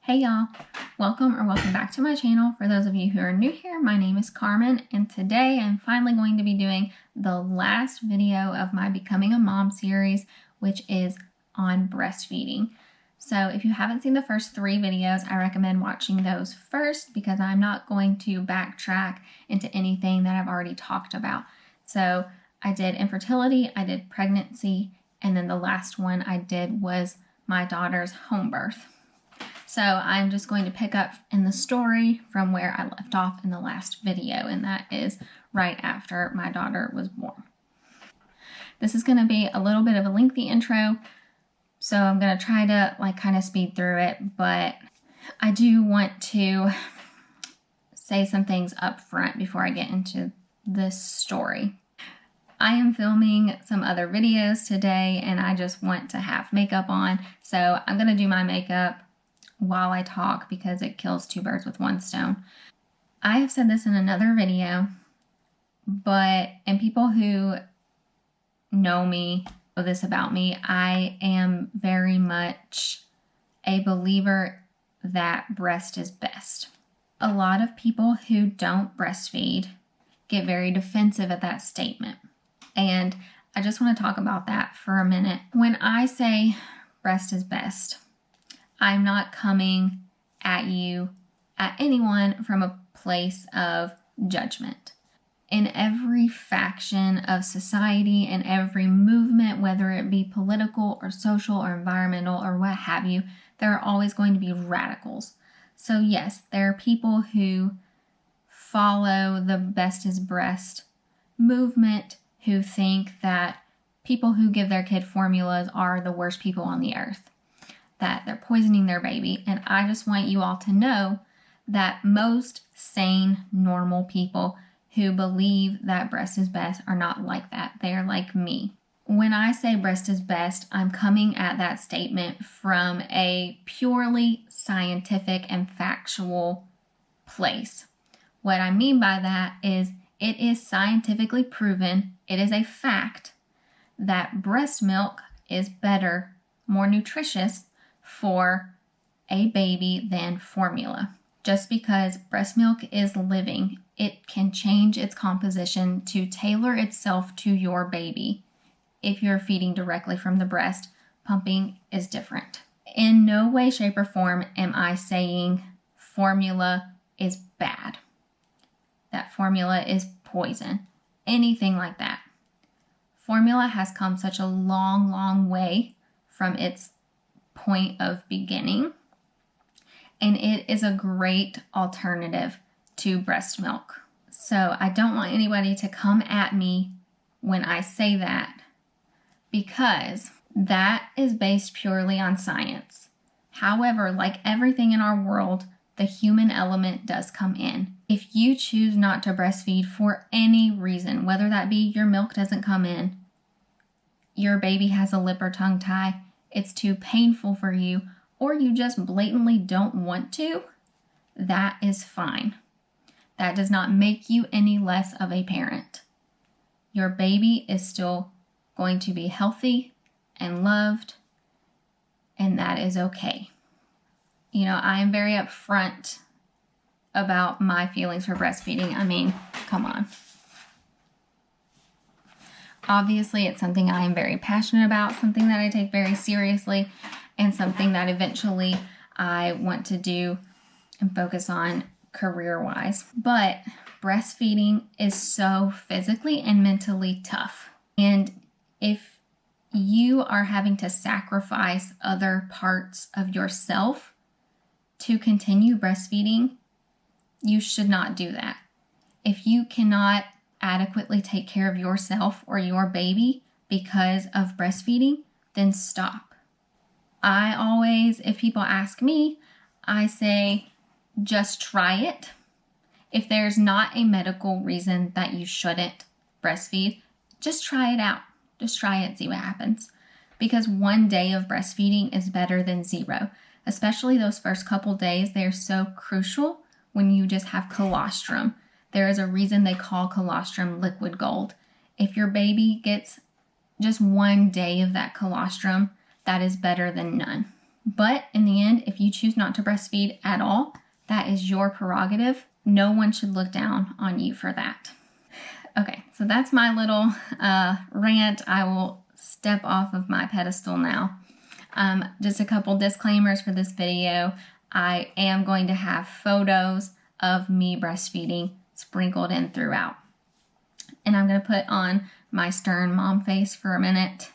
Hey y'all, welcome back to my channel. For those of you who are new here, my name is Carmen, and today I'm finally going to be doing the last video of my Becoming a Mom series, which is on breastfeeding. So if you haven't seen the first 3 videos, I recommend watching those first because I'm not going to backtrack into anything that I've already talked about. So I did infertility, I did pregnancy, and then the last one I did was my daughter's home birth. So I'm just going to pick up in the story from where I left off in the last video, and that is right after my daughter was born. This is going to be a little bit of a lengthy intro, so I'm going to try to kind of speed through it, but I do want to say some things up front before I get into this story. I am filming some other videos today, and I just want to have makeup on, so I'm going to do my makeup while I talk because it kills 2 birds with 1 stone. I have said this in another video, and people who know me know this about me, I am very much a believer that breast is best. A lot of people who don't breastfeed get very defensive at that statement, and I just want to talk about that for a minute. When I say breast is best, I'm not coming at anyone from a place of judgment. In every faction of society and every movement, whether it be political or social or environmental or what have you, there are always going to be radicals. So yes, there are people who follow the best is breast movement who think that people who give their kid formulas are the worst people on the earth, that they're poisoning their baby. And I just want you all to know that most sane, normal people who believe that breast is best are not like that. They are like me. When I say breast is best, I'm coming at that statement from a purely scientific and factual place. What I mean by that is it is scientifically proven, it is a fact, that breast milk is better, more nutritious for a baby than formula. Just because breast milk is living, it can change its composition to tailor itself to your baby. If you're feeding directly from the breast, pumping is different. In no way, shape, or form am I saying formula is bad, that formula is poison, anything like that. Formula has come such a long, long way from its point of beginning, and it is a great alternative to breast milk. So I don't want anybody to come at me when I say that, because that is based purely on science. However, like everything in our world, the human element does come in. If you choose not to breastfeed for any reason, whether that be your milk doesn't come in, your baby has a lip or tongue tie, it's too painful for you, or you just blatantly don't want to, that is fine. That does not make you any less of a parent. Your baby is still going to be healthy and loved, and that is okay. You know, I am very upfront about my feelings for breastfeeding. I mean, come on. Obviously, it's something I am very passionate about, something that I take very seriously, and something that eventually I want to do and focus on career-wise. But breastfeeding is so physically and mentally tough. And if you are having to sacrifice other parts of yourself to continue breastfeeding, you should not do that. If you cannot adequately take care of yourself or your baby because of breastfeeding, then stop. I always, if people ask me, I say, just try it. If there's not a medical reason that you shouldn't breastfeed, just try it out. Just try it, see what happens. Because 1 day of breastfeeding is better than 0. Especially those first couple days, they're so crucial when you just have colostrum. There is a reason they call colostrum liquid gold. If your baby gets just 1 day of that colostrum, that is better than none. But in the end, if you choose not to breastfeed at all, that is your prerogative. No one should look down on you for that. Okay, so that's my little rant. I will step off of my pedestal now. Just a couple disclaimers for this video. I am going to have photos of me breastfeeding sprinkled in throughout. And I'm going to put on my stern mom face for a minute.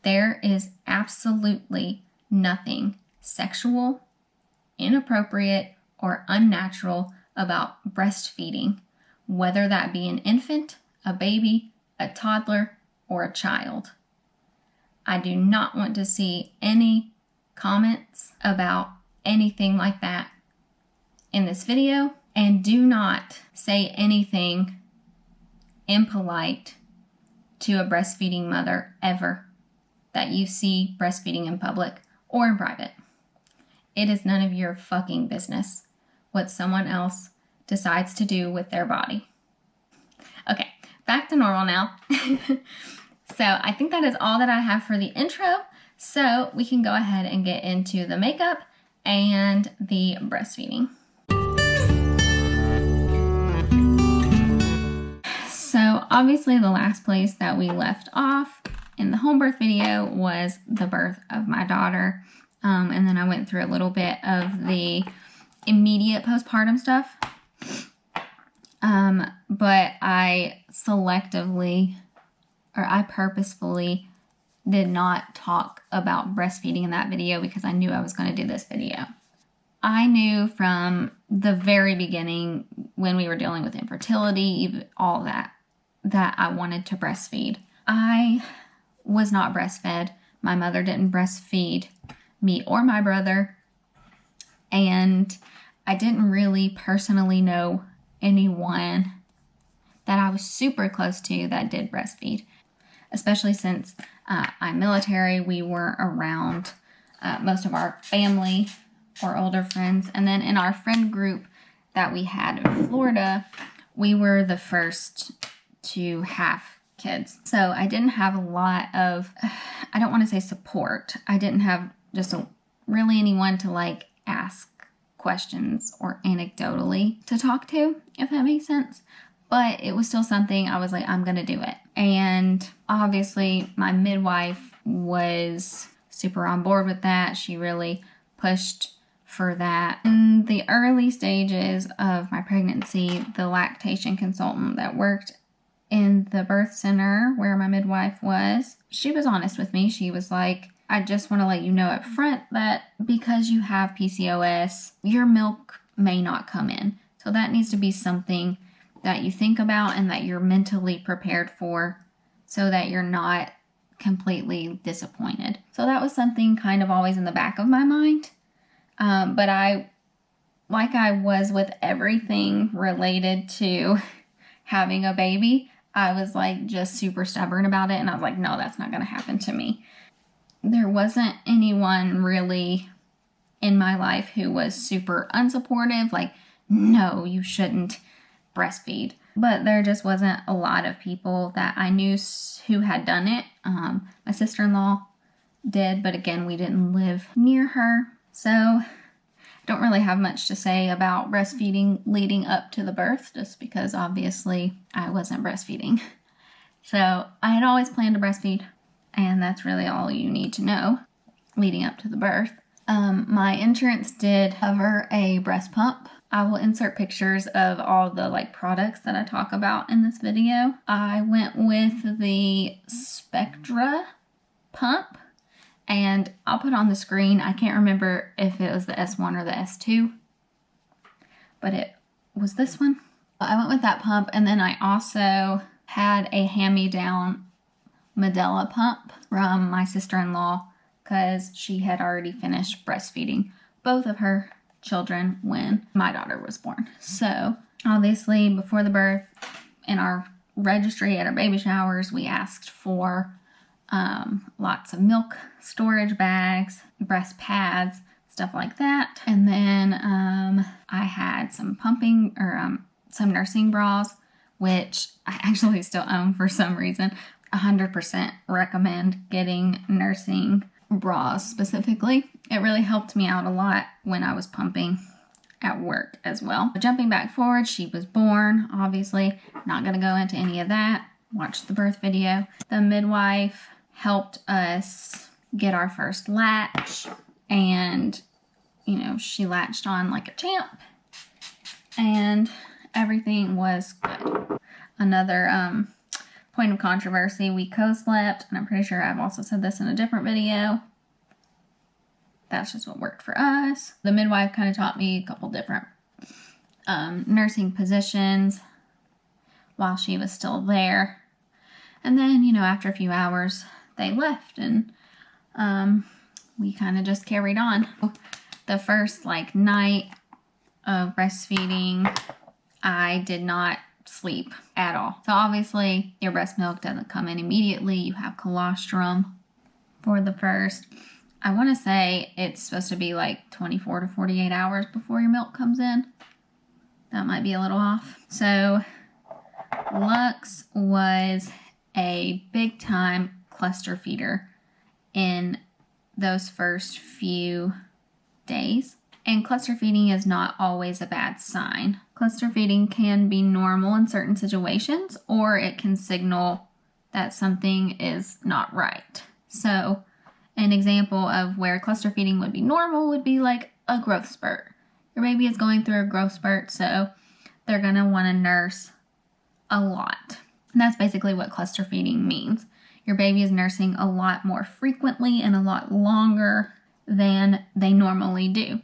There is absolutely nothing sexual, inappropriate, or unnatural about breastfeeding, whether that be an infant, a baby, a toddler, or a child. I do not want to see any comments about anything like that in this video, and do not say anything impolite to a breastfeeding mother ever that you see breastfeeding in public or in private. It is none of your fucking business what someone else decides to do with their body. Okay, back to normal now. So I think that is all that I have for the intro. So we can go ahead and get into the makeup and the breastfeeding. So obviously the last place that we left off in the home birth video was the birth of my daughter. And then I went through a little bit of the immediate postpartum stuff. But I purposefully did not talk about breastfeeding in that video because I knew I was going to do this video. I knew from the very beginning when we were dealing with infertility, all that I wanted to breastfeed. I was not breastfed. My mother didn't breastfeed me or my brother. And I didn't really personally know anyone that I was super close to that did breastfeed. Especially since I'm military, we weren't around most of our family or older friends. And then in our friend group that we had in Florida, we were the first to have kids. So I didn't have a lot of, I don't want to say support. I didn't have just really anyone to like ask questions or anecdotally to talk to, if that makes sense. But it was still something I was like, I'm going to do it. And obviously my midwife was super on board with that. She really pushed for that. In the early stages of my pregnancy, the lactation consultant that worked in the birth center where my midwife was, she was honest with me. She was like, I just want to let you know up front that because you have PCOS, your milk may not come in. So that needs to be something that you think about and that you're mentally prepared for so that you're not completely disappointed. So that was something kind of always in the back of my mind. But like I was with everything related to having a baby, I was like just super stubborn about it. And I was like, no, that's not going to happen to me. There wasn't anyone really in my life who was super unsupportive. Like, no, you shouldn't breastfeed. But there just wasn't a lot of people that I knew who had done it. My sister-in-law did, but again, we didn't live near her. So I don't really have much to say about breastfeeding leading up to the birth, just because obviously I wasn't breastfeeding. So I had always planned to breastfeed, and that's really all you need to know leading up to the birth. My insurance did cover a breast pump. I will insert pictures of all the products that I talk about in this video. I went with the Spectra pump, and I'll put on the screen. I can't remember if it was the S1 or the S2, but it was this one. I went with that pump, and then I also had a hand-me-down Medela pump from my sister-in-law because she had already finished breastfeeding both of her children when my daughter was born. So obviously before the birth, in our registry at our baby showers, we asked for lots of milk storage bags, breast pads, stuff like that. And then I had some pumping or some nursing bras, which I actually still own for some reason. 100% recommend getting nursing bras specifically. It really helped me out a lot when I was pumping at work as well. Jumping back forward, she was born, obviously. Not going to go into any of that. Watch the birth video. The midwife helped us get our first latch, and you know, she latched on like a champ, and everything was good. Another point of controversy, we co-slept, and I'm pretty sure I've also said this in a different video. That's just what worked for us. The midwife kind of taught me a couple different nursing positions while she was still there. And then, you know, after a few hours, they left, and we kind of just carried on. The first like night of breastfeeding, I did not sleep at all. So obviously your breast milk doesn't come in immediately. You have colostrum for the first, I want to say it's supposed to be like 24 to 48 hours before your milk comes in. That might be a little off. So Lux was a big time cluster feeder in those first few days. And cluster feeding is not always a bad sign. Cluster feeding can be normal in certain situations, or it can signal that something is not right. So an example of where cluster feeding would be normal would be like a growth spurt. Your baby is going through a growth spurt, so they're going to want to nurse a lot. And that's basically what cluster feeding means. Your baby is nursing a lot more frequently and a lot longer than they normally do.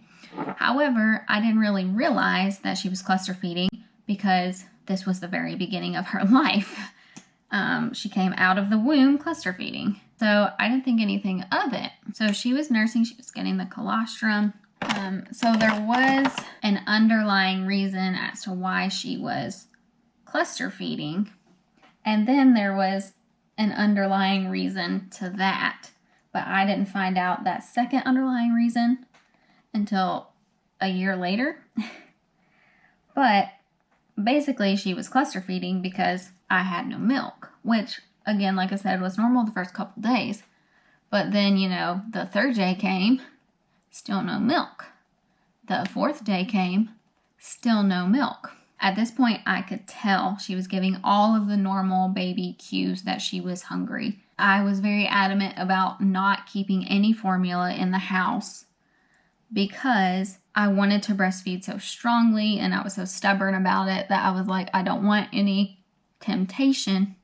However, I didn't really realize that she was cluster feeding because this was the very beginning of her life. She came out of the womb cluster feeding. So I didn't think anything of it. So she was nursing, she was getting the colostrum. So there was an underlying reason as to why she was cluster feeding. And then there was an underlying reason to that. But I didn't find out that second underlying reason until a year later. But basically she was cluster feeding because I had no milk, which again, like I said, was normal the first couple days. But then, you know, the third day came, still no milk. The fourth day came, still no milk. At this point, I could tell she was giving all of the normal baby cues that she was hungry. I was very adamant about not keeping any formula in the house because I wanted to breastfeed so strongly, and I was so stubborn about it that I was like, I don't want any temptation,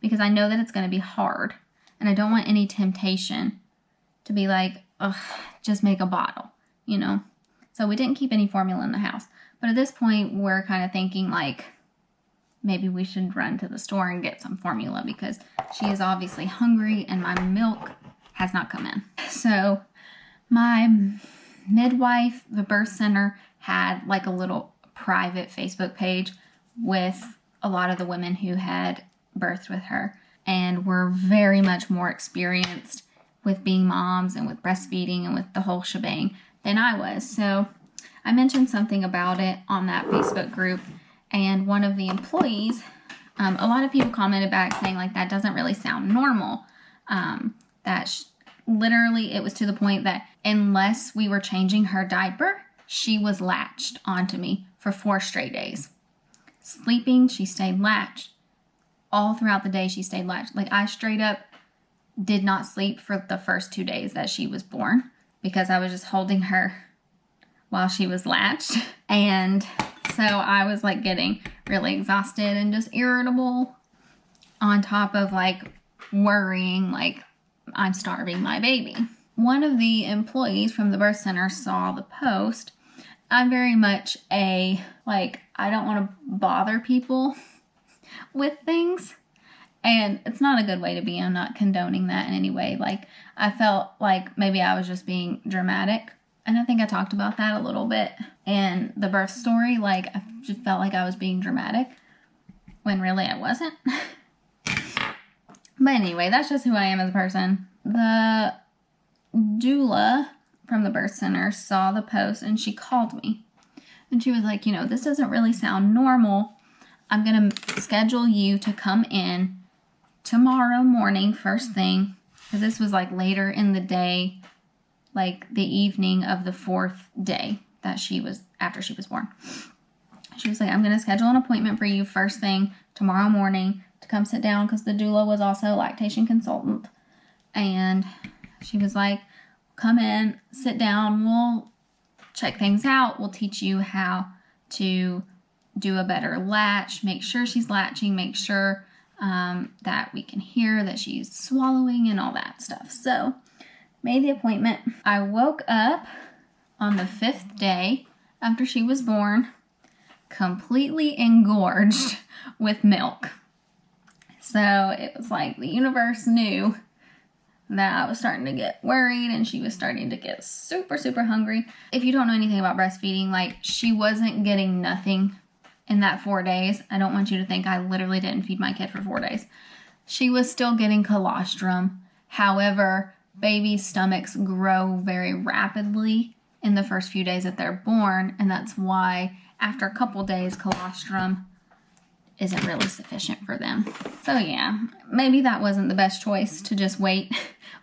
because I know that it's going to be hard, and I don't want any temptation to be like, ugh, just make a bottle, you know? So we didn't keep any formula in the house. But at this point, we're kind of thinking like, maybe we should run to the store and get some formula because she is obviously hungry and my milk has not come in. So my midwife, the birth center, had like a little private Facebook page with a lot of the women who had birthed with her and were very much more experienced with being moms and with breastfeeding and with the whole shebang than I was. So I mentioned something about it on that Facebook group, and one of the employees, a lot of people commented back saying like, that doesn't really sound normal. Literally it was to the point that unless we were changing her diaper, she was latched onto me for 4 straight days. Sleeping, she stayed latched. All throughout the day, she stayed latched. Like, I straight up did not sleep for the first 2 days that she was born because I was just holding her while she was latched. And so I was like getting really exhausted and just irritable on top of like worrying like I'm starving my baby. One of the employees from the birth center saw the post. I'm very much I don't want to bother people with things. And it's not a good way to be. I'm not condoning that in any way. Like, I felt like maybe I was just being dramatic. And I think I talked about that a little bit in the birth story. Like, I just felt like I was being dramatic when really I wasn't. But anyway, that's just who I am as a person. The doula from the birth center saw the post and she called me. And she was like, you know, this doesn't really sound normal. I'm going to schedule you to come in tomorrow morning, first thing, because this was like later in the day, like the evening of the 4th day that after she was born. She was like, I'm going to schedule an appointment for you first thing tomorrow morning to come sit down, because the doula was also a lactation consultant. And she was like, come in, sit down, we'll check things out. We'll teach you how to do a better latch, make sure she's latching, make sure that we can hear that she's swallowing and all that stuff. So made the appointment. I woke up on the 5th day after she was born, completely engorged with milk. So it was like the universe knew that I was starting to get worried, and she was starting to get super, super hungry. If you don't know anything about breastfeeding, like, she wasn't getting nothing in that 4 days. I don't want you to think I literally didn't feed my kid for 4 days. She was still getting colostrum. However, babies' stomachs grow very rapidly in the first few days that they're born, and that's why after a couple days, colostrum isn't really sufficient for them. So yeah, maybe that wasn't the best choice to just wait,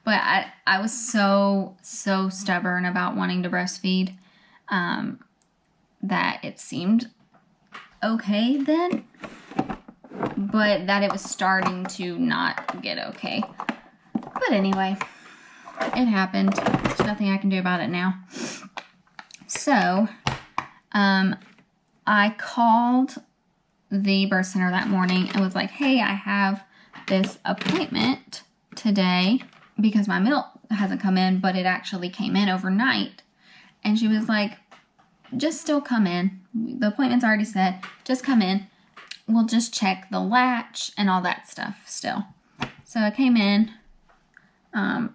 but I was so stubborn about wanting to breastfeed that it seemed okay then, but that it was starting to not get okay. But anyway, it happened. There's nothing I can do about it now. So, I called the birth center that morning and was like, hey, I have this appointment today because my milk hasn't come in, but it actually came in overnight. And she was like, just still come in. The appointment's already set. Just come in. We'll just check the latch and all that stuff still. So I came in.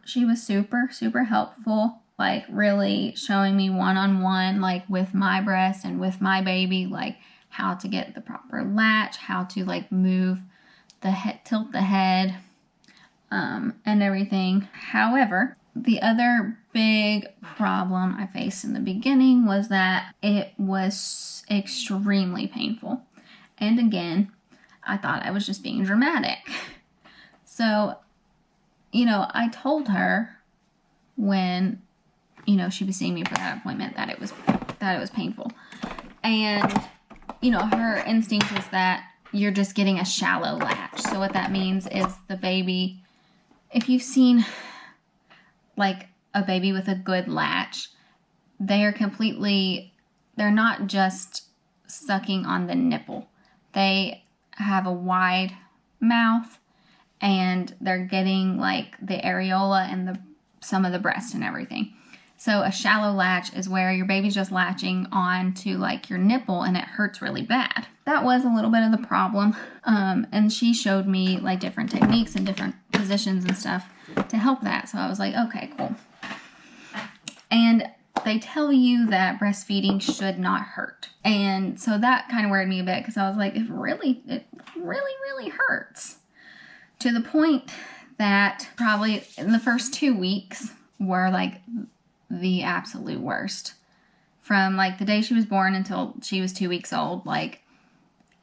She was super, super helpful, like really showing me one-on-one, like with my breast and with my baby, like how to get the proper latch, how to like move the head, tilt the head, and everything. However, the other big problem I faced in the beginning was that it was extremely painful. And again, I thought I was just being dramatic. So, you know, I told her when, you know, she was seeing me for that appointment that it was painful. And, you know, her instinct is that you're just getting a shallow latch. So what that means is the baby, if you've seen like a baby with a good latch, they're not just sucking on the nipple. They have a wide mouth and they're getting like the areola and some of the breast and everything. So a shallow latch is where your baby's just latching on to like your nipple and it hurts really bad. That was a little bit of the problem. And she showed me like different techniques and different positions and stuff to help that. So I was like, okay, cool. And they tell you that breastfeeding should not hurt. And so that kind of worried me a bit because I was like, it really hurts. To the point that probably in the first 2 weeks were like the absolute worst. From like the day she was born until she was 2 weeks old, like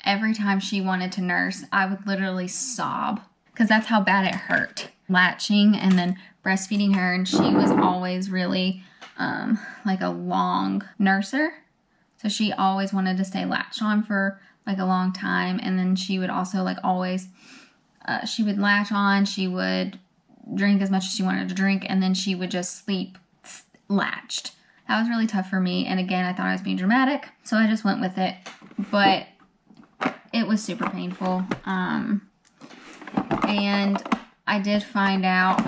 every time she wanted to nurse, I would literally sob because that's how bad it hurt. Latching and then breastfeeding her, and she was always really like a long nurser. So she always wanted to stay latched on for like a long time, and then she would also like always she would latch on, she would drink as much as she wanted to drink, and then she would just sleep latched. That was really tough for me, and again, I thought I was being dramatic, so I just went with it, but it was super painful, and I did find out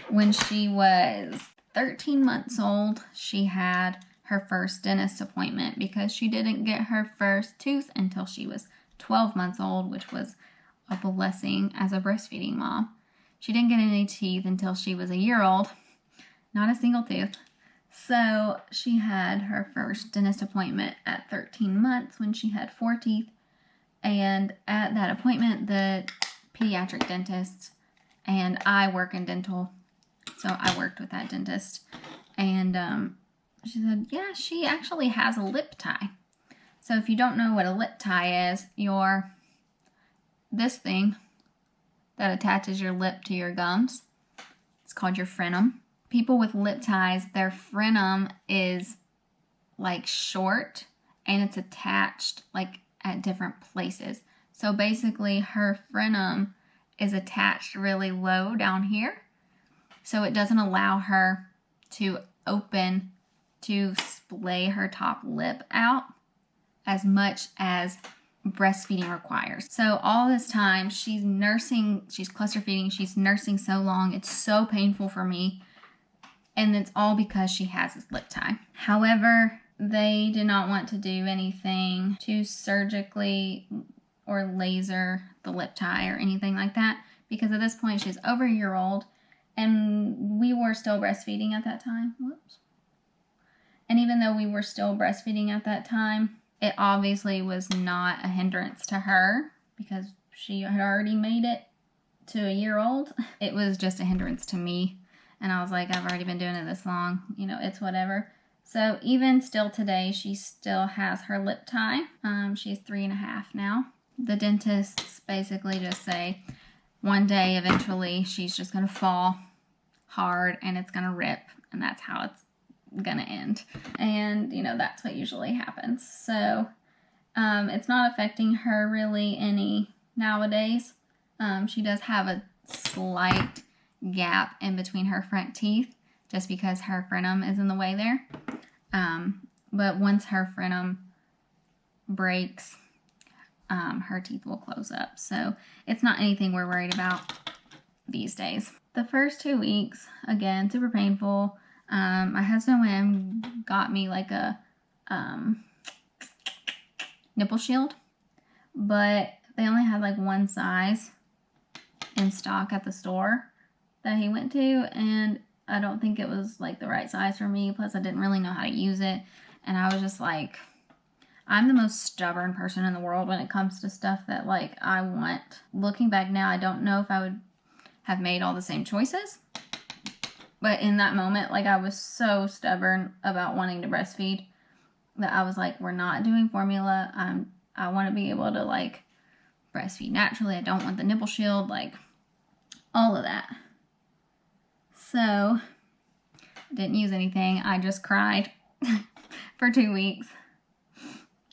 when she was 13 months old, she had her first dentist appointment because she didn't get her first tooth until she was 12 months old, which was a blessing as a breastfeeding mom. She didn't get any teeth until she was a year old, not a single tooth. So she had her first dentist appointment at 13 months when she had 4 teeth. And at that appointment, the pediatric dentist, and I work in dental, so I worked with that dentist. And she said, yeah, she actually has a lip tie. So if you don't know what a lip tie is, this thing that attaches your lip to your gums, it's called your frenum. People with lip ties, their frenum is like short and it's attached like at different places. So basically her frenum is attached really low down here. So it doesn't allow her to open, to splay her top lip out as much as breastfeeding requires. So all this time she's nursing, she's cluster feeding, she's nursing so long. It's so painful for me. And it's all because she has this lip tie. However, they did not want to do anything to surgically or laser the lip tie or anything like that, because at this point she's over a year old and we were still breastfeeding at that time. Whoops. And even though we were still breastfeeding at that time, it obviously was not a hindrance to her because she had already made it to a year old. It was just a hindrance to me. And I was like, I've already been doing it this long, you know, it's whatever. So even still today, she still has her lip tie. She's 3.5 now. The dentists basically just say one day eventually she's just going to fall hard and it's going to rip, and that's how it's going to end. And, you know, that's what usually happens. So it's not affecting her really any nowadays. She does have a slight gap in between her front teeth just because her frenum is in the way there. But once her frenum breaks, her teeth will close up. So it's not anything we're worried about these days. The first 2 weeks, again, super painful. My husband went and got me like a nipple shield, but they only had like one size in stock at the store that he went to, and I don't think it was like the right size for me. Plus I didn't really know how to use it, and I was just like, I'm the most stubborn person in the world when it comes to stuff that like I want. Looking back now, I don't know if I would have made all the same choices, but in that moment, like I was so stubborn about wanting to breastfeed that I was like, we're not doing formula. I want to be able to like breastfeed naturally. I don't want the nipple shield, like all of that. So I didn't use anything. I just cried for 2 weeks.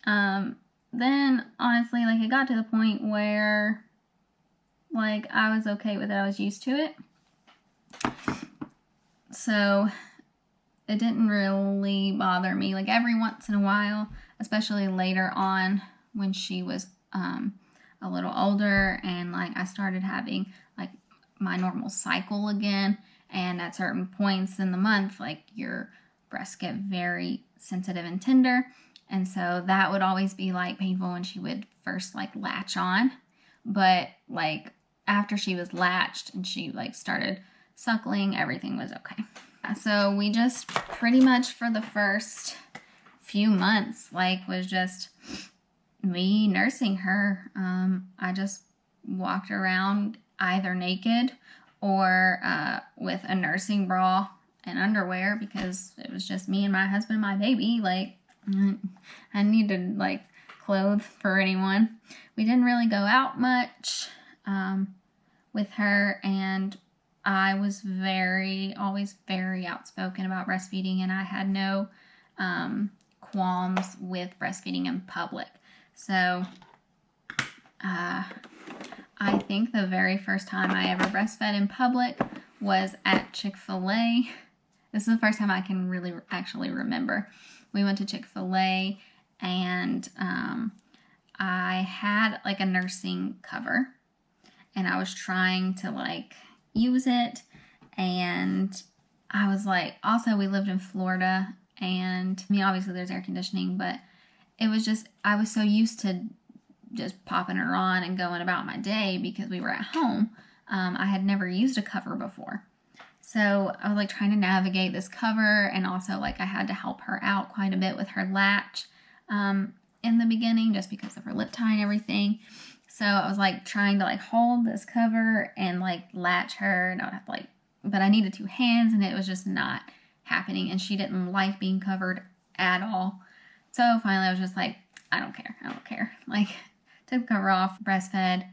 Then honestly, like it got to the point where like I was okay with it. I was used to it. So it didn't really bother me. Like every once in a while, especially later on when she was a little older and like I started having like my normal cycle again, and at certain points in the month, like your breasts get very sensitive and tender, and so that would always be like painful when she would first like latch on. But like after she was latched and she like started suckling, everything was okay. So we just pretty much for the first few months like was just me nursing her. I just walked around either naked or with a nursing bra and underwear because it was just me and my husband and my baby. Like I needed like clothes for anyone. We didn't really go out much with her, and I was always very outspoken about breastfeeding, and I had no qualms with breastfeeding in public. So I think the very first time I ever breastfed in public was at Chick-fil-A. This is the first time I can really actually remember. We went to Chick-fil-A, and I had like a nursing cover, and I was trying to like use it, and I was like, also we lived in Florida, and I mean obviously there's air conditioning, but it was just, I was so used to just popping her on and going about my day because we were at home. I had never used a cover before. So I was like trying to navigate this cover, and also like I had to help her out quite a bit with her latch in the beginning just because of her lip tie and everything. So I was like trying to like hold this cover and like latch her, and I would have to like, but I needed 2 hands and it was just not happening, and she didn't like being covered at all. So finally I was just like, I don't care. Like took the cover off, breastfed,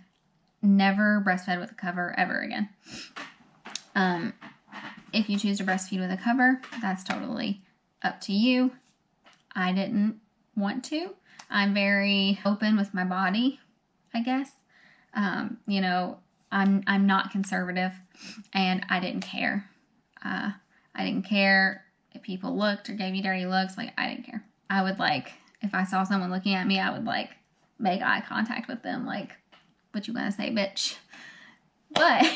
never breastfed with a cover ever again. If you choose to breastfeed with a cover, that's totally up to you. I didn't want to. I'm very open with my body, I guess. You know, I'm not conservative, and I didn't care. I didn't care if people looked or gave me dirty looks. Like, I didn't care. I would, like, if I saw someone looking at me, I would, like, make eye contact with them. Like, what you gonna say, bitch? But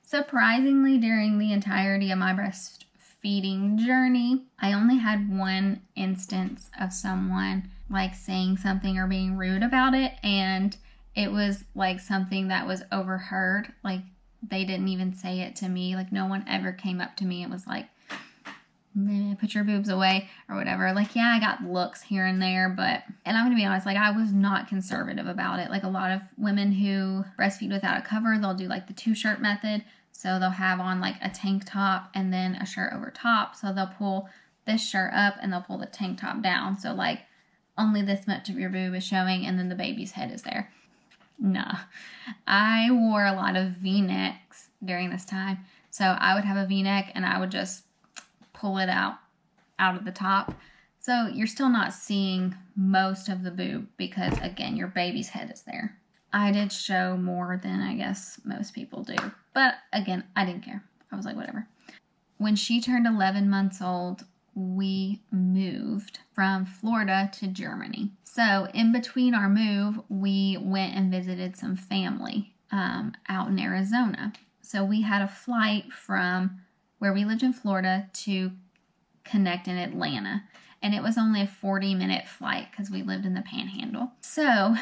surprisingly, during the entirety of my breastfeeding journey, I only had one instance of someone, like, saying something or being rude about it, and it was, like, something that was overheard. Like, they didn't even say it to me. Like, no one ever came up to me and was like, put your boobs away or whatever. Like, yeah, I got looks here and there, but, and I'm gonna be honest, like, I was not conservative about it. Like, a lot of women who breastfeed without a cover, they'll do like the 2-shirt method. So they'll have on like a tank top and then a shirt over top. So they'll pull this shirt up and they'll pull the tank top down. So like only this much of your boob is showing and then the baby's head is there. Nah, I wore a lot of V-necks during this time. So I would have a V-neck and I would just pull it out of the top. So you're still not seeing most of the boob because, again, your baby's head is there. I did show more than I guess most people do. But again, I didn't care. I was like, whatever. When she turned 11 months old, we moved from Florida to Germany. So in between our move, we went and visited some family out in Arizona. So we had a flight from where we lived in Florida to connect in Atlanta. And it was only a 40-minute flight because we lived in the Panhandle. So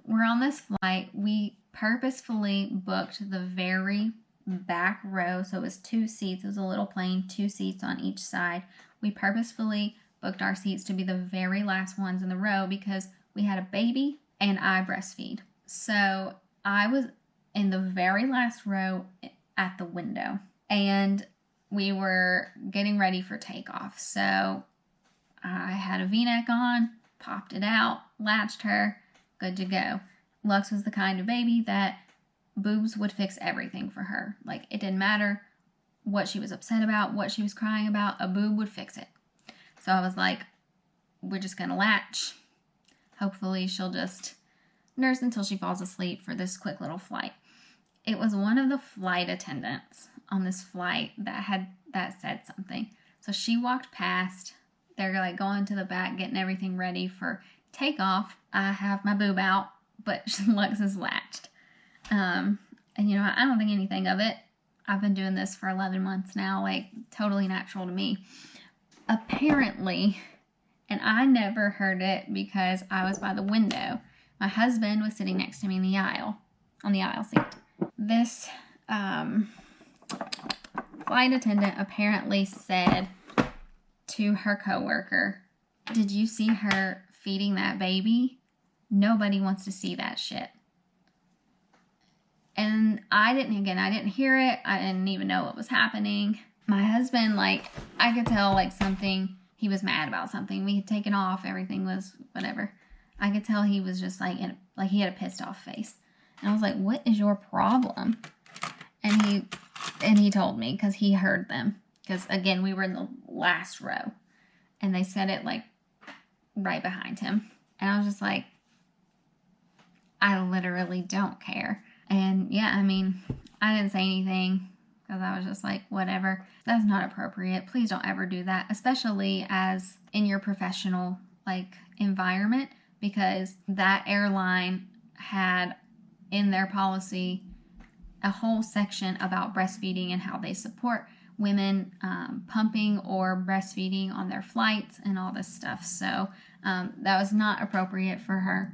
we're on this flight. We purposefully booked the very back row. So it was 2 seats. It was a little plane, 2 seats on each side. We purposefully booked our seats to be the very last ones in the row because we had a baby and I breastfeed. So I was in the very last row at the window and we were getting ready for takeoff. So I had a V-neck on, popped it out, latched her, good to go. Lux was the kind of baby that boobs would fix everything for her. Like, it didn't matter what she was upset about, what she was crying about, a boob would fix it. So I was like, we're just gonna latch. Hopefully she'll just nurse until she falls asleep for this quick little flight. It was one of the flight attendants on this flight that said something. So she walked past. They're like going to the back, getting everything ready for takeoff. I have my boob out, but Lux is latched. And you know, I don't think anything of it. I've been doing this for 11 months now, like totally natural to me. Apparently, and I never heard it because I was by the window. My husband was sitting next to me in the aisle, on the aisle seat. This flight attendant apparently said to her coworker, "Did you see her feeding that baby? Nobody wants to see that shit." And I didn't hear it. I didn't even know what was happening. My husband, like, I could tell, like, something, he was mad about something. We had taken off, everything was whatever. I could tell he was just, like, he had a pissed off face. And I was like, what is your problem? And he told me, because he heard them. Because, again, we were in the last row. And they said it, like, right behind him. And I was just like, I literally don't care. And, yeah, I mean, I didn't say anything because I was just like, whatever. That's not appropriate. Please don't ever do that, especially as in your professional, like, environment, because that airline had in their policy a whole section about breastfeeding and how they support women pumping or breastfeeding on their flights and all this stuff. So that was not appropriate for her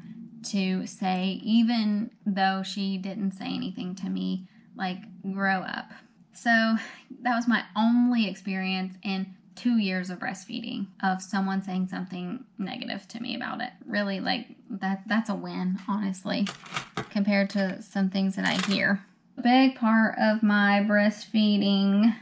to say, even though she didn't say anything to me, like, grow up. So that was my only experience in 2 years of breastfeeding of someone saying something negative to me about it. Really, like, that's a win, honestly, compared to some things that I hear. A big part of my breastfeeding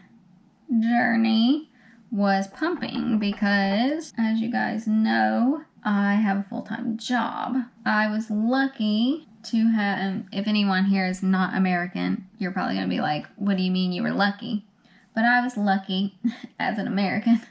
journey was pumping because, as you guys know, I have a full-time job. I was lucky to have, if anyone here is not American, you're probably going to be like, what do you mean you were lucky? But I was lucky as an American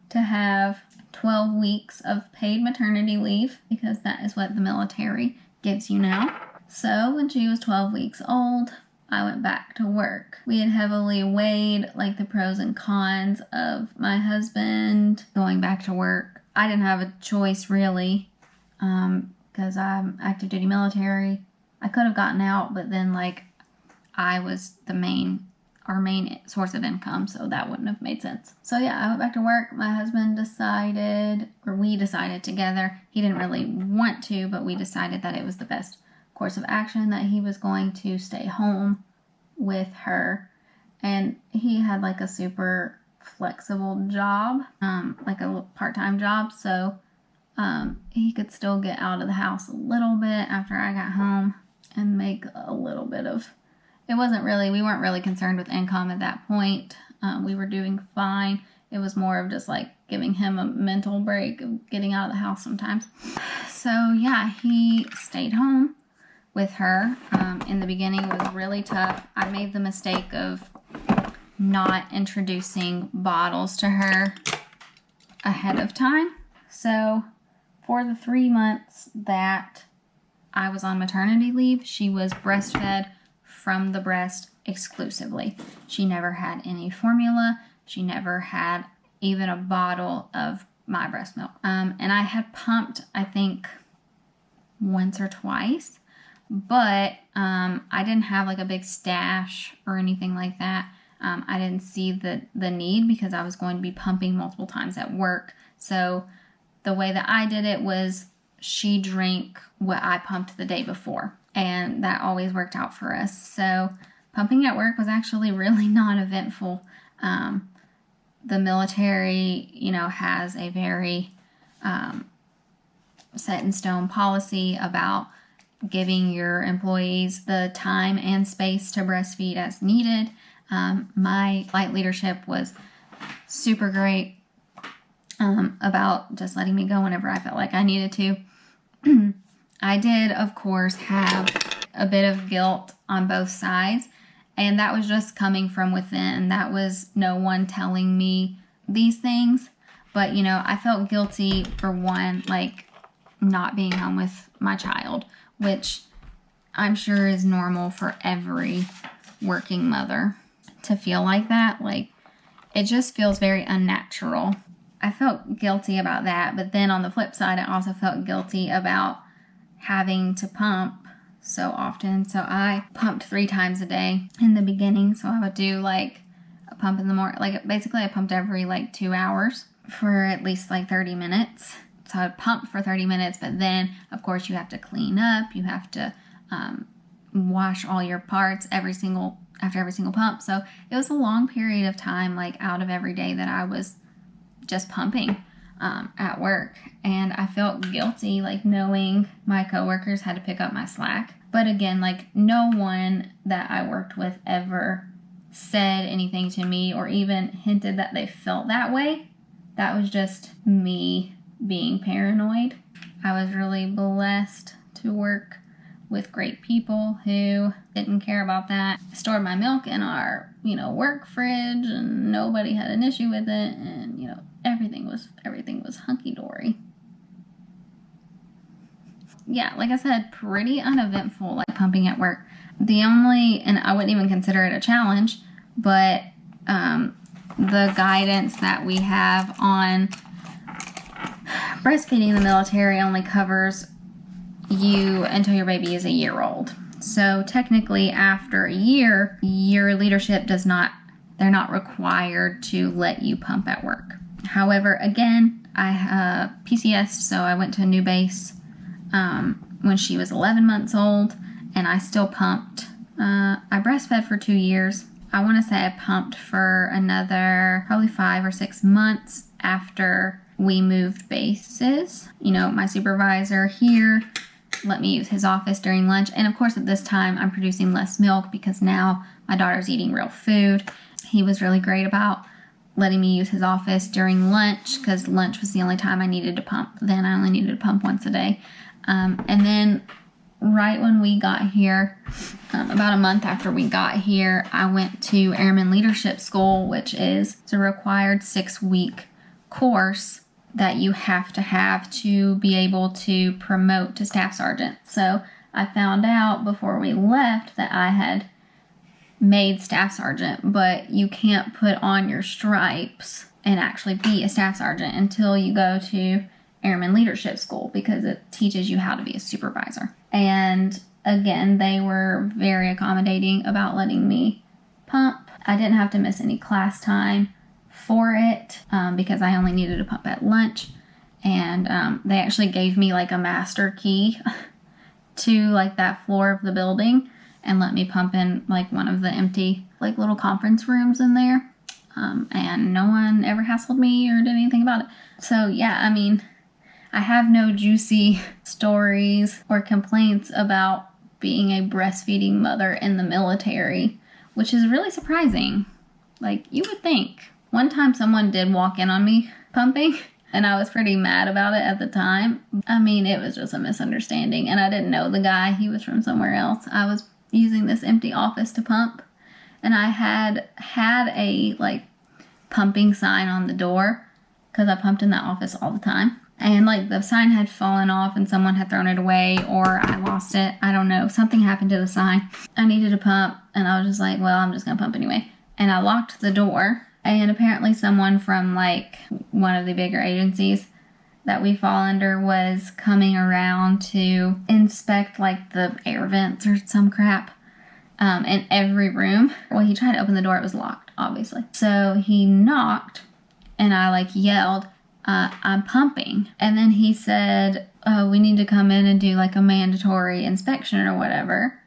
to have 12 weeks of paid maternity leave, because that is what the military gives you now. So when she was 12 weeks old, I went back to work. We had heavily weighed like the pros and cons of my husband going back to work. I didn't have a choice really, because I'm active duty military. I could have gotten out, but then like I was our main source of income, so that wouldn't have made sense. So yeah, I went back to work. My husband decided, or we decided together, he didn't really want to, but we decided that it was the best course of action, that he was going to stay home with her. And he had like a super flexible job, like a part-time job, so he could still get out of the house a little bit after I got home and make a little bit of, we weren't really concerned with income at that point. We were doing fine. It was more of just like giving him a mental break of getting out of the house sometimes. So yeah, he stayed home with her. In the beginning it was really tough. I made the mistake of not introducing bottles to her ahead of time. So for the 3 months that I was on maternity leave, she was breastfed from the breast exclusively. She never had any formula. She never had even a bottle of my breast milk. And I had pumped, I think, once or twice, but I didn't have like a big stash or anything like that. I didn't see the need because I was going to be pumping multiple times at work. So the way that I did it was she drank what I pumped the day before, and that always worked out for us. So pumping at work was actually really not eventful. The military, has a very set in stone policy about giving your employees the time and space to breastfeed as needed. My flight leadership was super great about just letting me go whenever I felt like I needed to. I did, of course, have a bit of guilt on both sides, and that was just coming from within. That was no one telling me these things, but, I felt guilty for one, like not being home with my child, which I'm sure is normal for every working mother to feel like that. Like, it just feels very unnatural. I felt guilty about that, but then on the flip side, I also felt guilty about having to pump so often. So I pumped 3 times a day in the beginning. So I would do like a pump in the morning. Like basically I pumped every like 2 hours for at least like 30 minutes. So I would pump for 30 minutes, but then of course you have to clean up. You have to wash all your parts after every single pump. So it was a long period of time, like out of every day, that I was just pumping at work. And I felt guilty, like knowing my coworkers had to pick up my slack. But again, like no one that I worked with ever said anything to me or even hinted that they felt that way. That was just me being paranoid. I was really blessed to work with great people who didn't care about that. I stored my milk in our, work fridge, and nobody had an issue with it, and, everything was hunky-dory. Yeah, like I said, pretty uneventful, like pumping at work. And I wouldn't even consider it a challenge, but the guidance that we have on breastfeeding in the military only covers you until your baby is a year old. So technically after a year, your leadership they're not required to let you pump at work. However, again, I PCS'd, so I went to a new base when she was 11 months old, and I still pumped. I breastfed for 2 years. I want to say I pumped for another probably 5 or 6 months after we moved bases. My supervisor here let me use his office during lunch. And of course, at this time, I'm producing less milk because now my daughter's eating real food. He was really great about letting me use his office during lunch because lunch was the only time I needed to pump. Then I only needed to pump once a day. And then right when we got here, about a month after we got here, I went to Airman Leadership School, which is a required 6-week course that you have to be able to promote to staff sergeant. So I found out before we left that I had made staff sergeant, but you can't put on your stripes and actually be a staff sergeant until you go to Airman Leadership School, because it teaches you how to be a supervisor. And again, they were very accommodating about letting me pump. I didn't have to miss any class time for it because I only needed to pump at lunch. And they actually gave me like a master key to like that floor of the building and let me pump in like one of the empty like little conference rooms in there. And no one ever hassled me or did anything about it. So yeah, I mean, I have no juicy stories or complaints about being a breastfeeding mother in the military, which is really surprising. Like, you would think. One time someone did walk in on me pumping, and I was pretty mad about it at the time. I mean, it was just a misunderstanding, and I didn't know the guy. He was from somewhere else. I was using this empty office to pump, and I had a, like, pumping sign on the door, because I pumped in that office all the time. And, like, the sign had fallen off and someone had thrown it away, or I lost it. I don't know. Something happened to the sign. I needed to pump, and I was just like, well, I'm just going to pump anyway. And I locked the door, and apparently someone from, like, one of the bigger agencies that we fall under was coming around to inspect, like, the air vents or some crap in every room. Well, he tried to open the door. It was locked, obviously. So he knocked, and I, like, yelled, I'm pumping. And then he said, oh, we need to come in and do like a mandatory inspection or whatever.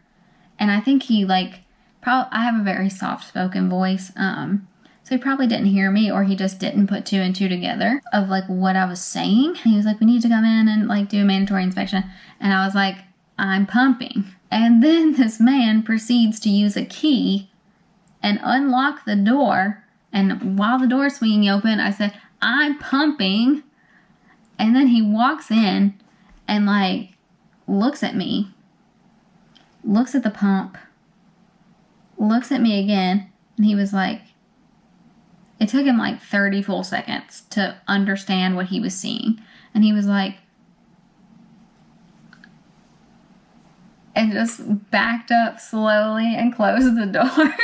And I think he like, I have a very soft spoken voice. So he probably didn't hear me, or he just didn't put 2 and 2 together of like what I was saying. He was like, we need to come in and like do a mandatory inspection. And I was like, I'm pumping. And then this man proceeds to use a key and unlock the door. And while the door is swinging open, I said, I'm pumping. And then he walks in and like looks at me, looks at the pump, looks at me again, and he was like, it took him like 30 full seconds to understand what he was seeing. And he was like, and just backed up slowly and closed the door.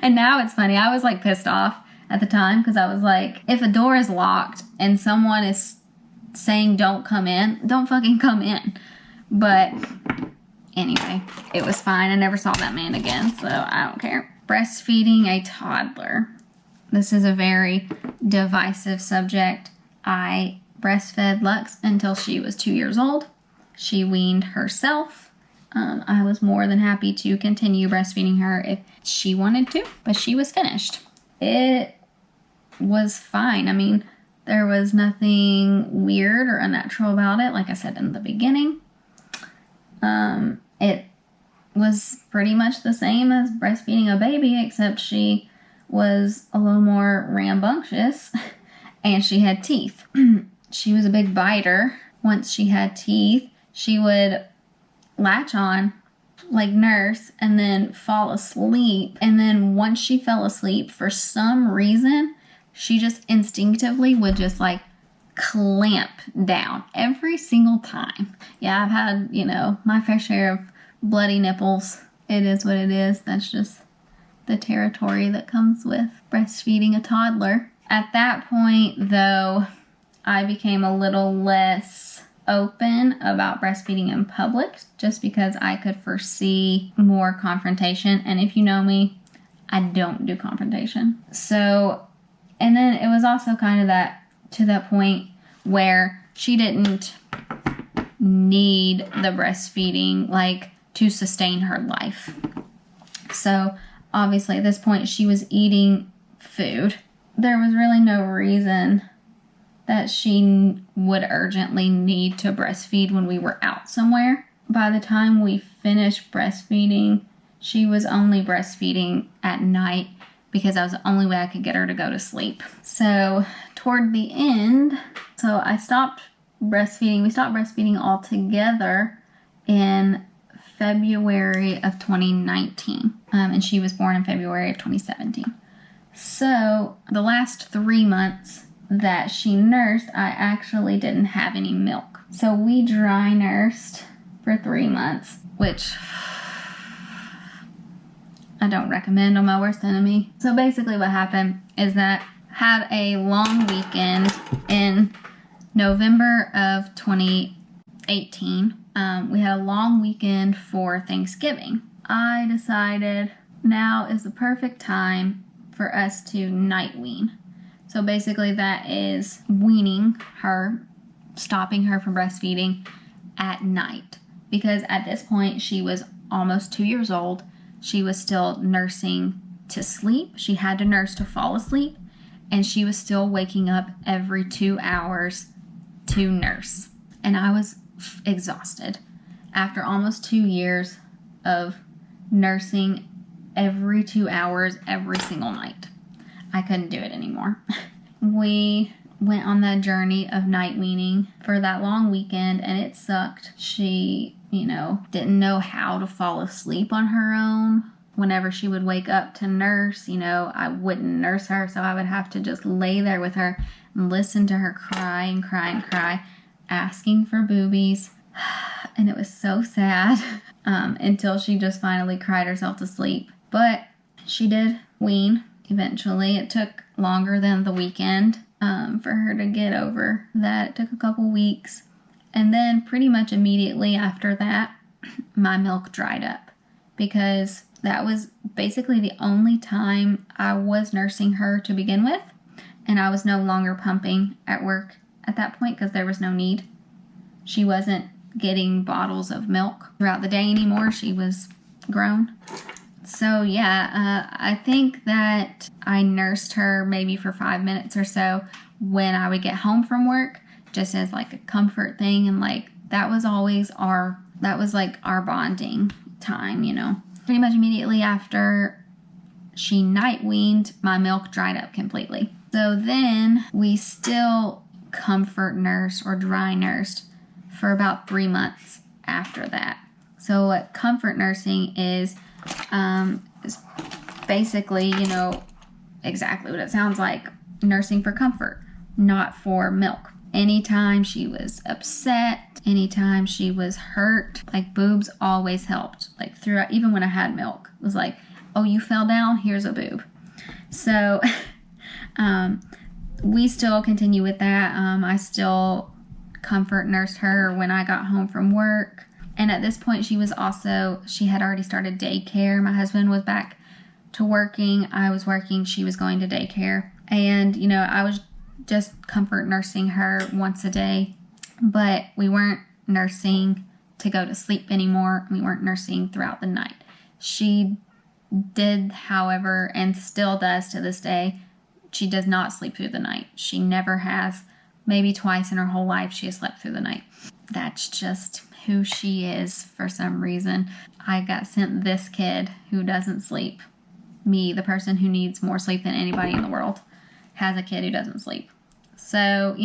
And now it's funny, I was like pissed off at the time, because I was like, if a door is locked and someone is saying don't come in, don't fucking come in. But anyway, it was fine. I never saw that man again, so I don't care. Breastfeeding a toddler. This is a very divisive subject. I breastfed Lux until she was 2 years old. She weaned herself. I was more than happy to continue breastfeeding her if she wanted to, but she was finished. It was fine. I mean, there was nothing weird or unnatural about it, like I said in the beginning. It was pretty much the same as breastfeeding a baby, except she was a little more rambunctious and she had teeth. She was a big biter. Once she had teeth, she would latch on like nurse and then fall asleep. And then once she fell asleep, for some reason, she just instinctively would just like clamp down every single time. Yeah, I've had, you know, my fair share of bloody nipples. It is what it is. That's just the territory that comes with breastfeeding a toddler. At that point, though, I became a little less open about breastfeeding in public, just because I could foresee more confrontation. And if you know me, I don't do confrontation. So, and then it was also kind of to that point where she didn't need the breastfeeding like to sustain her life. So obviously at this point she was eating food. There was really no reason that she would urgently need to breastfeed when we were out somewhere. By the time we finished breastfeeding, she was only breastfeeding at night because that was the only way I could get her to go to sleep. So toward the end, I stopped breastfeeding. We stopped breastfeeding altogether in February of 2019, and she was born in February of 2017. So the last 3 months that she nursed, I actually didn't have any milk. So we dry nursed for 3 months, which I don't recommend on my worst enemy. So basically what happened is that I had a long weekend in November of 2018. We had a long weekend for Thanksgiving. I decided now is the perfect time for us to night wean. So basically that is weaning her, stopping her from breastfeeding at night. Because at this point she was almost 2 years old. She was still nursing to sleep. She had to nurse to fall asleep. And she was still waking up every 2 hours to nurse. And I was exhausted. After almost 2 years of nursing every 2 hours every single night, I couldn't do it anymore. We went on that journey of night weaning for that long weekend, and it sucked. She, didn't know how to fall asleep on her own. Whenever she would wake up to nurse, I wouldn't nurse her, so I would have to just lay there with her and listen to her cry and cry and cry, asking for boobies. And it was so sad until she just finally cried herself to sleep. But she did wean eventually. It took longer than the weekend for her to get over that. It took a couple weeks. And then pretty much immediately after that, my milk dried up, because that was basically the only time I was nursing her to begin with. And I was no longer pumping at work at that point because there was no need. She wasn't getting bottles of milk throughout the day anymore. She was grown. So yeah, I think that I nursed her maybe for 5 minutes or so when I would get home from work, just as like a comfort thing. And like, that was like our bonding time, Pretty much immediately after she night weaned, my milk dried up completely. So then we still comfort nursed or dry nursed for about 3 months after that. So what comfort nursing is basically, exactly what it sounds like, nursing for comfort, not for milk. Anytime she was upset, anytime she was hurt, like boobs always helped. Like throughout, even when I had milk, it was like, oh, you fell down, here's a boob. So we still continue with that. I still comfort nursed her when I got home from work. And at this point, she had already started daycare. My husband was back to working. I was working. She was going to daycare. And, I was just comfort nursing her once a day. But we weren't nursing to go to sleep anymore. We weren't nursing throughout the night. She did, however, and still does to this day, she does not sleep through the night. She never has. Maybe twice in her whole life she has slept through the night. That's just who she is for some reason. I got sent this kid who doesn't sleep. Me, the person who needs more sleep than anybody in the world, has a kid who doesn't sleep. So,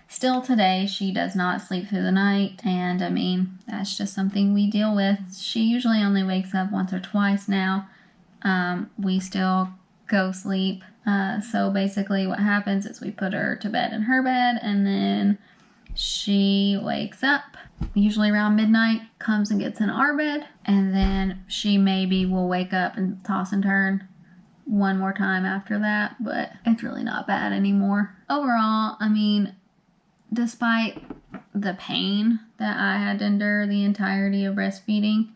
still today she does not sleep through the night. And I mean, that's just something we deal with. She usually only wakes up once or twice now. We still go sleep. So basically what happens is we put her to bed in her bed, and then she wakes up usually around midnight, comes and gets in our bed, and then she maybe will wake up and toss and turn one more time after that, but it's really not bad anymore. Overall, I mean, despite the pain that I had to endure the entirety of breastfeeding,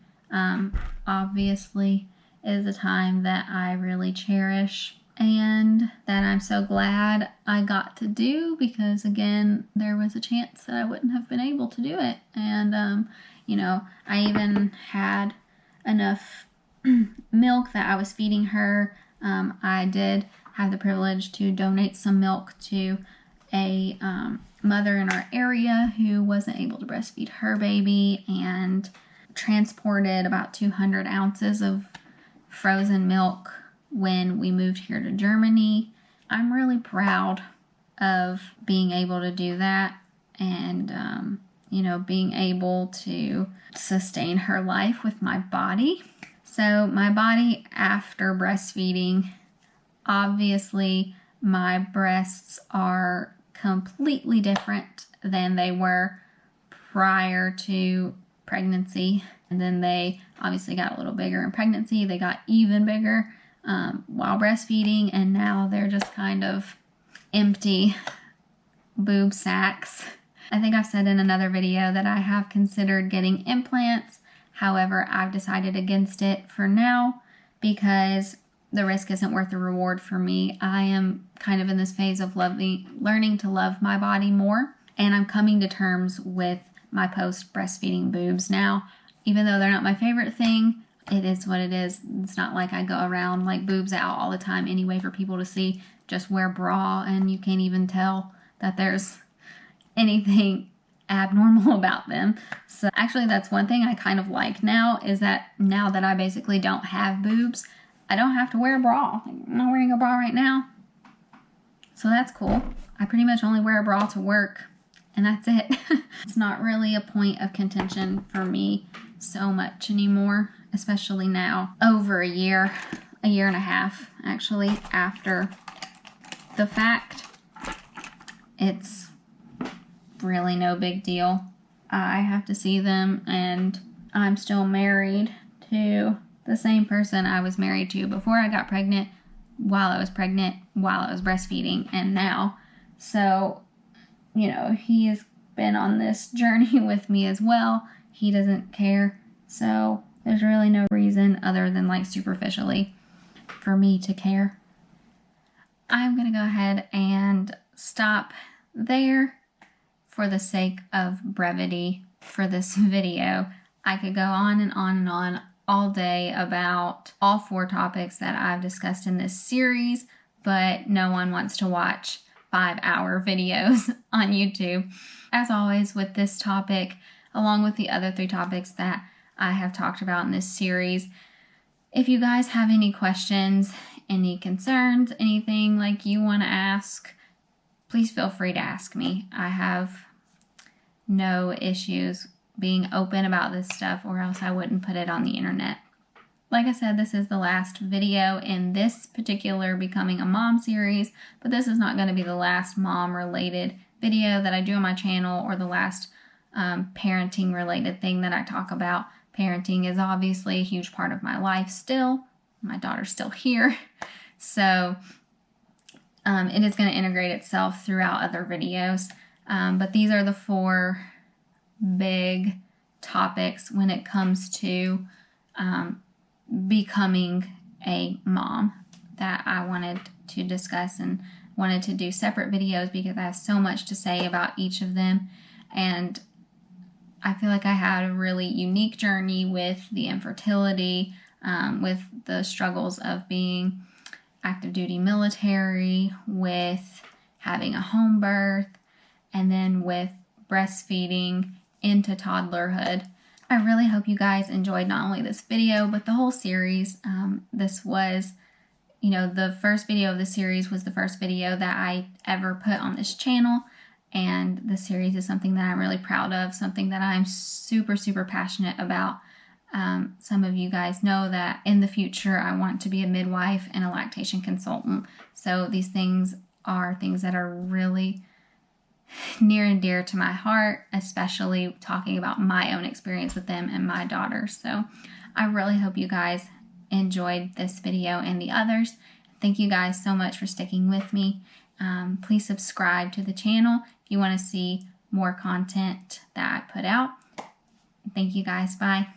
obviously is a time that I really cherish and that I'm so glad I got to do, because again, there was a chance that I wouldn't have been able to do it. And, I even had enough milk that I was feeding her. I did have the privilege to donate some milk to a mother in our area who wasn't able to breastfeed her baby, and transported about 200 ounces of frozen milk when we moved here to Germany. I'm really proud of being able to do that, and you know, being able to sustain her life with my body. So my body after breastfeeding, obviously my breasts are completely different than they were prior to pregnancy. And then they obviously got a little bigger in pregnancy. They got even bigger while breastfeeding, and now they're just kind of empty boob sacks. I think I've said in another video that I have considered getting implants. However, I've decided against it for now because the risk isn't worth the reward for me. I am kind of in this phase of learning to love my body more, and I'm coming to terms with my post-breastfeeding boobs now. Even though they're not my favorite thing, it is what it is. It's not like I go around like boobs out all the time anyway for people to see. Just wear bra and you can't even tell that there's anything abnormal about them. So actually that's one thing I kind of like now, is that now that I basically don't have boobs, I don't have to wear a bra. I'm not wearing a bra right now. So that's cool. I pretty much only wear a bra to work, and that's it. It's not really a point of contention for me so much anymore, especially now, over a year and a half actually after the fact. It's really no big deal. I have to see them, and I'm still married to the same person I was married to before I got pregnant, while I was pregnant, while I was breastfeeding, and now. So, you know, he has been on this journey with me as well. He doesn't care. So there's really no reason other than like superficially for me to care. I'm going to go ahead and stop there for the sake of brevity for this video. I could go on and on and on all day about all 4 topics that I've discussed in this series, but no one wants to watch 5-hour videos on YouTube. As always with this topic, along with the other 3 topics that I have talked about in this series, if you guys have any questions, any concerns, anything like you want to ask, please feel free to ask me. I have no issues being open about this stuff, or else I wouldn't put it on the internet. Like I said, this is the last video in this particular Becoming a Mom series, but this is not going to be the last mom-related video that I do on my channel, or the last parenting-related thing that I talk about. Parenting is obviously a huge part of my life still. My daughter's still here. So it is going to integrate itself throughout other videos. But these are the 4 big topics when it comes to becoming a mom that I wanted to discuss and wanted to do separate videos, because I have so much to say about each of them. And I feel like I had a really unique journey with the infertility, with the struggles of being active duty military, with having a home birth, and then with breastfeeding into toddlerhood. I really hope you guys enjoyed not only this video, but the whole series. This was, you know, the first video of the series was the first video that I ever put on this channel. And the series is something that I'm really proud of, something that I'm super, super passionate about. Some of you guys know that in the future I want to be a midwife and a lactation consultant. So these things are things that are really near and dear to my heart, especially talking about my own experience with them and my daughters. So I really hope you guys enjoyed this video and the others. Thank you guys so much for sticking with me. Please subscribe to the channel if you want to see more content that I put out. Thank you guys. Bye.